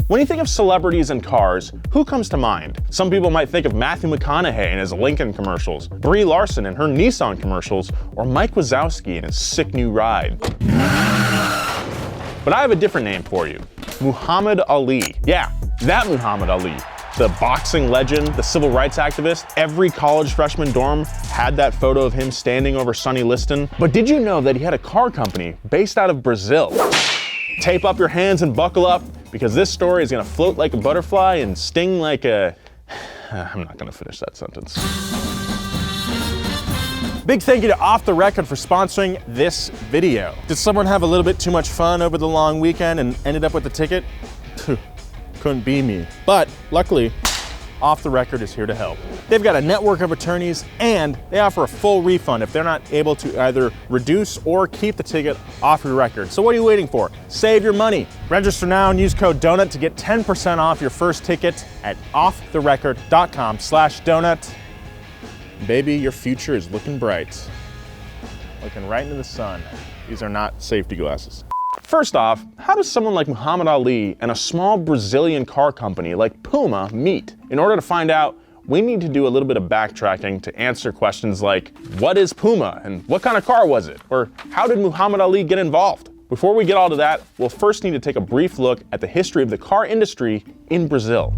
When you think of celebrities and cars, who comes to mind? Some people might think of Matthew McConaughey and his Lincoln commercials, Brie Larson and her Nissan commercials, or Mike Wazowski and his sick new ride. But I have a different name for you. Muhammad Ali. Yeah, that Muhammad Ali. The boxing legend, the civil rights activist. Every college freshman dorm had that photo of him standing over Sonny Liston. But did you know that he had a car company based out of Brazil? Tape up your hands and buckle up, because this story is gonna float like a butterfly and sting like a... I'm not gonna finish that sentence. Big thank you to Off the Record for sponsoring this video. Did someone have a little bit too much fun over the long weekend and ended up with a ticket? Couldn't be me. But luckily, Off the Record is here to help. They've got a network of attorneys and they offer a full refund if they're not able to either reduce or keep the ticket off your record. So what are you waiting for? Save your money. Register now and use code DONUT to get 10% off your first ticket at offtherecord.com/donut. Baby, your future is looking bright. Looking right into the sun. These are not safety glasses. First off, how does someone like Muhammad Ali and a small Brazilian car company like Puma meet? In order to find out, we need to do a little bit of backtracking to answer questions like, what is Puma and what kind of car was it? Or how did Muhammad Ali get involved? Before we get all to that, we'll first need to take a brief look at the history of the car industry in Brazil.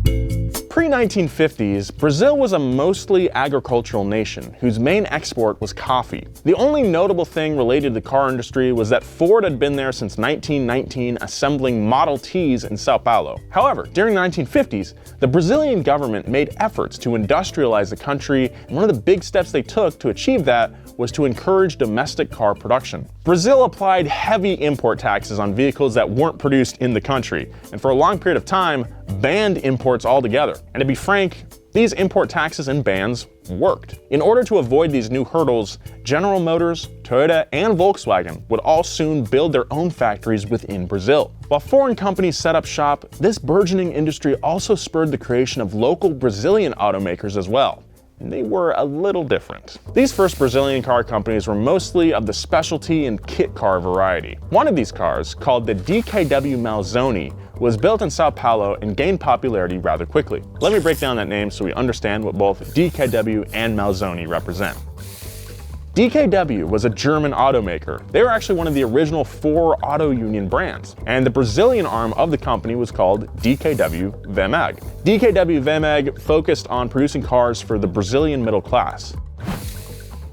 Pre-1950s, Brazil was a mostly agricultural nation whose main export was coffee. The only notable thing related to the car industry was that Ford had been there since 1919 assembling Model Ts in Sao Paulo. However, during the 1950s, the Brazilian government made efforts to industrialize the country, and one of the big steps they took to achieve that was to encourage domestic car production. Brazil applied heavy import taxes on vehicles that weren't produced in the country, and for a long period of time, banned imports altogether. And to be frank, these import taxes and bans worked. In order to avoid these new hurdles, General Motors, Toyota, and Volkswagen would all soon build their own factories within Brazil. While foreign companies set up shop, this burgeoning industry also spurred the creation of local Brazilian automakers as well. And they were a little different. These first Brazilian car companies were mostly of the specialty and kit car variety. One of these cars, called the DKW Malzone, was built in Sao Paulo and gained popularity rather quickly. Let me break down that name so we understand what both DKW and Malzone represent. DKW was a German automaker. They were actually one of the original 4 auto union brands, and the Brazilian arm of the company was called DKW WEMAG. DKW WEMAG focused on producing cars for the Brazilian middle class.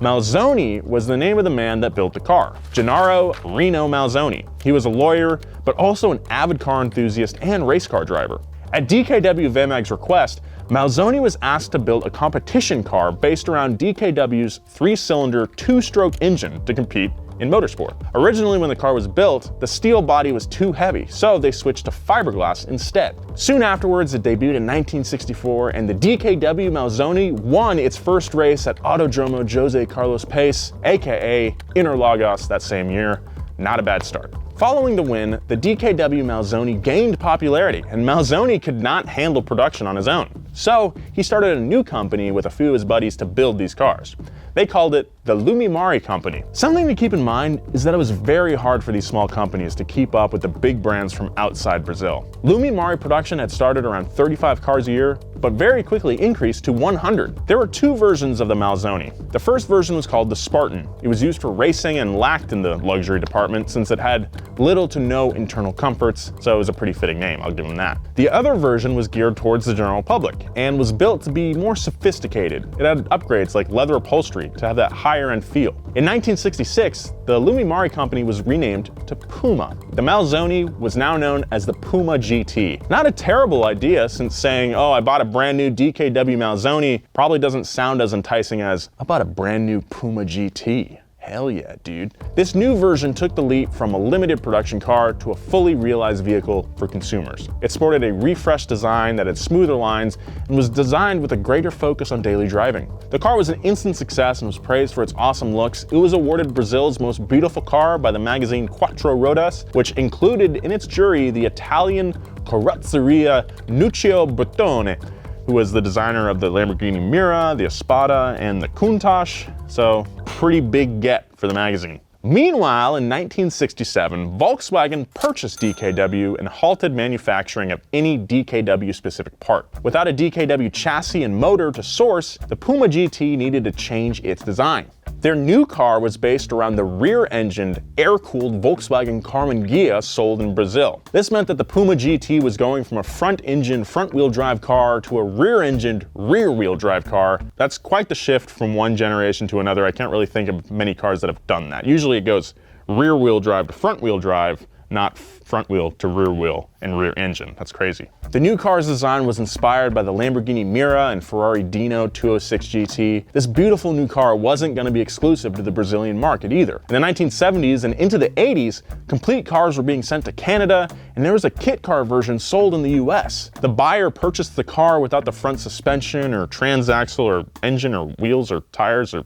Malzone was the name of the man that built the car, Gennaro Reno Malzone. He was a lawyer, but also an avid car enthusiast and race car driver. At DKW WEMAG's request, Malzone was asked to build a competition car based around DKW's 3-cylinder 2-stroke engine to compete in motorsport. Originally, when the car was built, the steel body was too heavy, so they switched to fiberglass instead. Soon afterwards, it debuted in 1964, and the DKW Malzone won its first race at Autodromo Jose Carlos Pace, aka Interlagos, that same year. Not a bad start. Following the win, the DKW Malzone gained popularity, and Malzone could not handle production on his own. So he started a new company with a few of his buddies to build these cars. They called it the Lumimari Company. Something to keep in mind is that it was very hard for these small companies to keep up with the big brands from outside Brazil. Lumimari production had started around 35 cars a year, but very quickly increased to 100. There were 2 versions of the Malzone. The first version was called the Spartan. It was used for racing and lacked in the luxury department since it had little to no internal comforts, so it was a pretty fitting name, I'll give them that. The other version was geared towards the general public and was built to be more sophisticated. It had upgrades like leather upholstery to have that higher end feel. In 1966, the Lumimari Company was renamed to Puma. The Malzone was now known as the Puma GT. Not a terrible idea, since saying, oh, I bought a brand new DKW Malzone probably doesn't sound as enticing as, I bought a brand new Puma GT. Hell yeah, dude. This new version took the leap from a limited production car to a fully realized vehicle for consumers. It sported a refreshed design that had smoother lines and was designed with a greater focus on daily driving. The car was an instant success and was praised for its awesome looks. It was awarded Brazil's most beautiful car by the magazine Quattro Rodas, which included in its jury the Italian Carrozzeria Nuccio Bertone, who was the designer of the Lamborghini Mira, the Espada, and the Countach, so pretty big get for the magazine. Meanwhile, in 1967, Volkswagen purchased DKW and halted manufacturing of any DKW-specific part. Without a DKW chassis and motor to source, the Puma GT needed to change its design. Their new car was based around the rear-engined, air-cooled Volkswagen Karmann Ghia sold in Brazil. This meant that the Puma GT was going from a front-engine, front-wheel drive car to a rear-engined, rear-wheel drive car. That's quite the shift from one generation to another. I can't really think of many cars that have done that. Usually it goes rear-wheel drive to front-wheel drive, not front wheel to rear wheel and rear engine. That's crazy. The new car's design was inspired by the Lamborghini Mira and Ferrari Dino 206 GT. This beautiful new car wasn't going to be exclusive to the Brazilian market either. In the 1970s and into the 80s, complete cars were being sent to Canada, and there was a kit car version sold in the US. The buyer purchased the car without the front suspension or transaxle or engine or wheels or tires or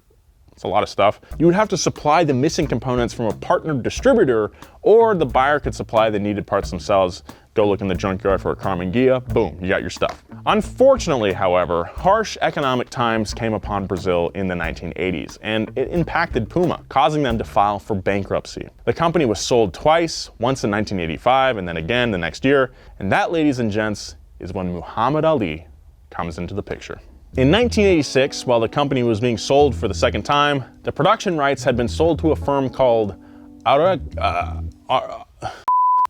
it's a lot of stuff. You would have to supply the missing components from a partnered distributor, or the buyer could supply the needed parts themselves. Go look in the junkyard for a Karmann Ghia, boom, you got your stuff. Unfortunately, however, harsh economic times came upon Brazil in the 1980s, and it impacted Puma, causing them to file for bankruptcy. The company was sold twice, once in 1985 and then again the next year, and that, ladies and gents, is when Muhammad Ali comes into the picture. In 1986, while the company was being sold for the second time, the production rights had been sold to a firm called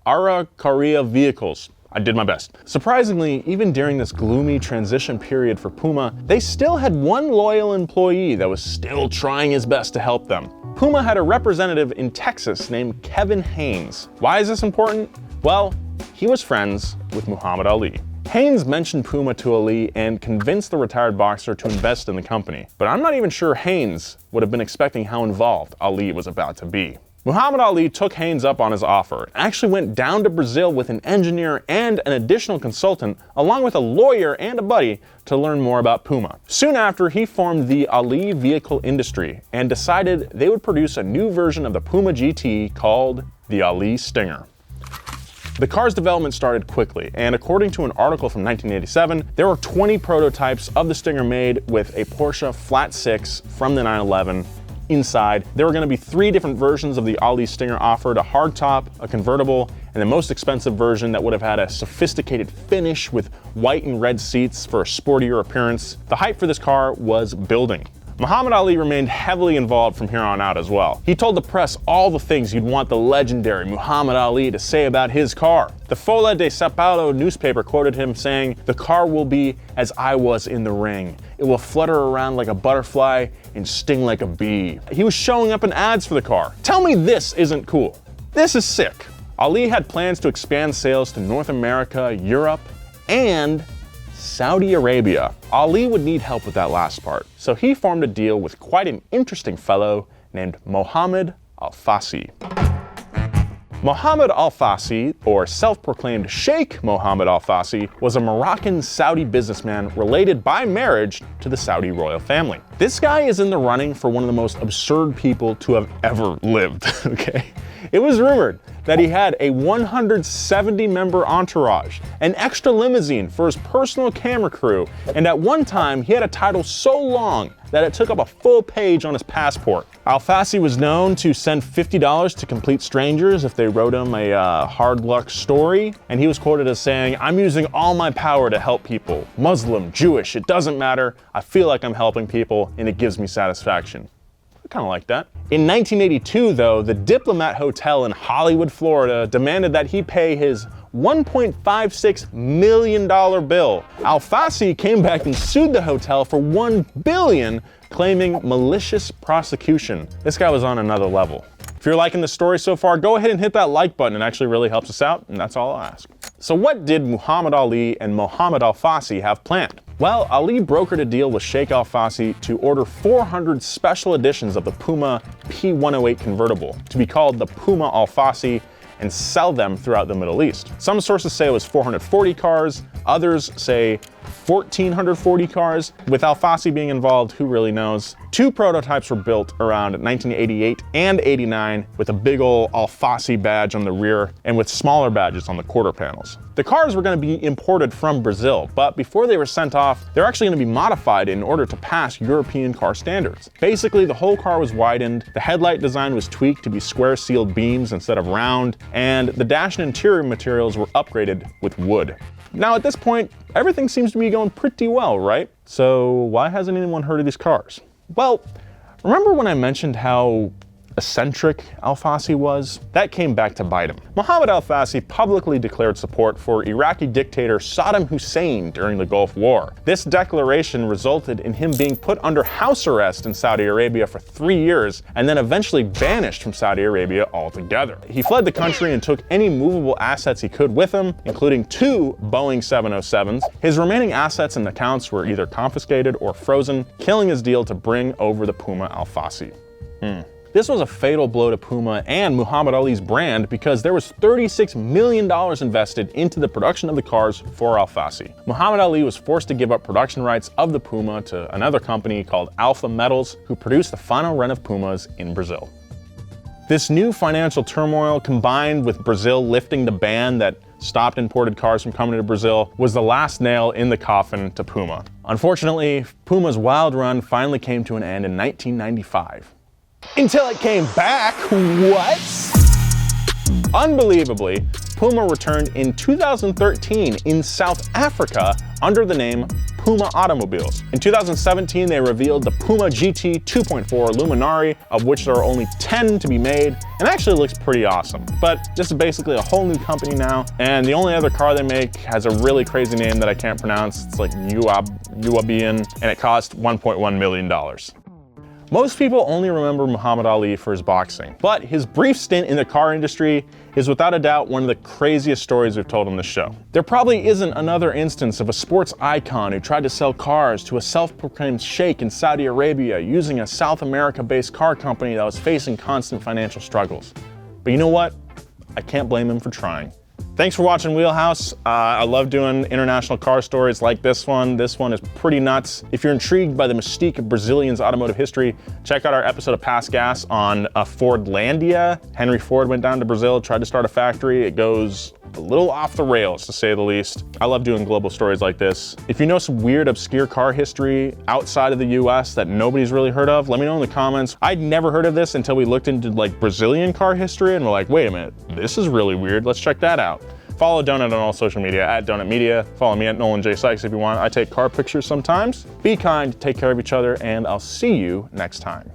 Araucaria Vehicles. I did my best. Surprisingly, even during this gloomy transition period for Puma, they still had one loyal employee that was still trying his best to help them. Puma had a representative in Texas named Kevin Haynes. Why is this important? Well, he was friends with Muhammad Ali. Haynes mentioned Puma to Ali and convinced the retired boxer to invest in the company. But I'm not even sure Haynes would have been expecting how involved Ali was about to be. Muhammad Ali took Haynes up on his offer and actually went down to Brazil with an engineer and an additional consultant, along with a lawyer and a buddy, to learn more about Puma. Soon after, he formed the Ali vehicle industry and decided they would produce a new version of the Puma GT called the Ali Stinger. The car's development started quickly, and according to an article from 1987, there were 20 prototypes of the Stinger made with a Porsche Flat 6 from the 911 inside. There were going to be 3 different versions of the Ali Stinger offered: a hardtop, a convertible, and the most expensive version that would have had a sophisticated finish with white and red seats for a sportier appearance. The hype for this car was building. Muhammad Ali remained heavily involved from here on out as well. He told the press all the things you'd want the legendary Muhammad Ali to say about his car. The Folha de Sao Paulo newspaper quoted him saying, "The car will be as I was in the ring. It will flutter around like a butterfly and sting like a bee." He was showing up in ads for the car. Tell me this isn't cool. This is sick. Ali had plans to expand sales to North America, Europe, and Saudi Arabia. Ali would need help with that last part, so he formed a deal with quite an interesting fellow named Mohammed Al-Fassi. Mohammed Al-Fassi, or self-proclaimed Sheikh Mohammed Al-Fassi, was a Moroccan Saudi businessman related by marriage to the Saudi royal family. This guy is in the running for one of the most absurd people to have ever lived, okay? It was rumored that he had a 170-member entourage, an extra limousine for his personal camera crew, and at one time he had a title so long that it took up a full page on his passport. Al-Fassi was known to send $50 to complete strangers if they wrote him a hard luck story, and he was quoted as saying, "I'm using all my power to help people. Muslim, Jewish, it doesn't matter. I feel like I'm helping people and it gives me satisfaction." I kind of like that. In 1982, though, the Diplomat Hotel in Hollywood, Florida, demanded that he pay his $1.56 million bill. Al-Fassi came back and sued the hotel for $1 billion, claiming malicious prosecution. This guy was on another level. If you're liking the story so far, go ahead and hit that like button. It actually really helps us out, and that's all I'll ask. So what did Muhammad Ali and Mohammed Al-Fassi have planned? Well, Ali brokered a deal with Sheikh Al-Fassi to order 400 special editions of the Puma P108 convertible to be called the Puma Al-Fassi and sell them throughout the Middle East. Some sources say it was 440 cars, others say 1,440 cars? With Alfasi being involved, who really knows? 2 prototypes were built around 1988 and 89 with a big ol' Alfasi badge on the rear and with smaller badges on the quarter panels. The cars were going to be imported from Brazil, but before they were sent off, they're actually going to be modified in order to pass European car standards. Basically, the whole car was widened, the headlight design was tweaked to be square sealed beams instead of round, and the dash and interior materials were upgraded with wood. Now at this point, everything seems to be going pretty well, right? So why hasn't anyone heard of these cars? Well, remember when I mentioned how eccentric Alfasi was? That came back to bite him. Mohammed Alfasi publicly declared support for Iraqi dictator Saddam Hussein during the Gulf War. This declaration resulted in him being put under house arrest in Saudi Arabia for 3 years and then eventually banished from Saudi Arabia altogether. He fled the country and took any movable assets he could with him, including 2 Boeing 707s. His remaining assets and accounts were either confiscated or frozen, killing his deal to bring over the Puma Alfasi. This was a fatal blow to Puma and Muhammad Ali's brand because there was $36 million invested into the production of the cars for Alfasi. Muhammad Ali was forced to give up production rights of the Puma to another company called Alpha Metals, who produced the final run of Pumas in Brazil. This new financial turmoil, combined with Brazil lifting the ban that stopped imported cars from coming to Brazil, was the last nail in the coffin to Puma. Unfortunately, Puma's wild run finally came to an end in 1995. Until it came back, what? Unbelievably, Puma returned in 2013 in South Africa under the name Puma Automobiles. In 2017, they revealed the Puma GT 2.4 Luminari, of which there are only 10 to be made, and actually looks pretty awesome. But this is basically a whole new company now, and the only other car they make has a really crazy name that I can't pronounce. It's like Uabian, and it cost $1.1 million. Most people only remember Muhammad Ali for his boxing, but his brief stint in the car industry is without a doubt one of the craziest stories we've told on this show. There probably isn't another instance of a sports icon who tried to sell cars to a self-proclaimed sheikh in Saudi Arabia using a South America-based car company that was facing constant financial struggles. But you know what? I can't blame him for trying. Thanks for watching Wheelhouse. I love doing international car stories like this one. This one is pretty nuts. If you're intrigued by the mystique of Brazilians' automotive history, check out our episode of Past Gas on Fordlandia. Henry Ford went down to Brazil, tried to start a factory. It goes a little off the rails, to say the least. I love doing global stories like this. If you know some weird, obscure car history outside of the US that nobody's really heard of, let me know in the comments. I'd never heard of this until we looked into like Brazilian car history and we're like, wait a minute, this is really weird. Let's check that out. Follow Donut on all social media at Donut Media. Follow me at Nolan J. Sykes if you want. I take car pictures sometimes. Be kind, take care of each other, and I'll see you next time.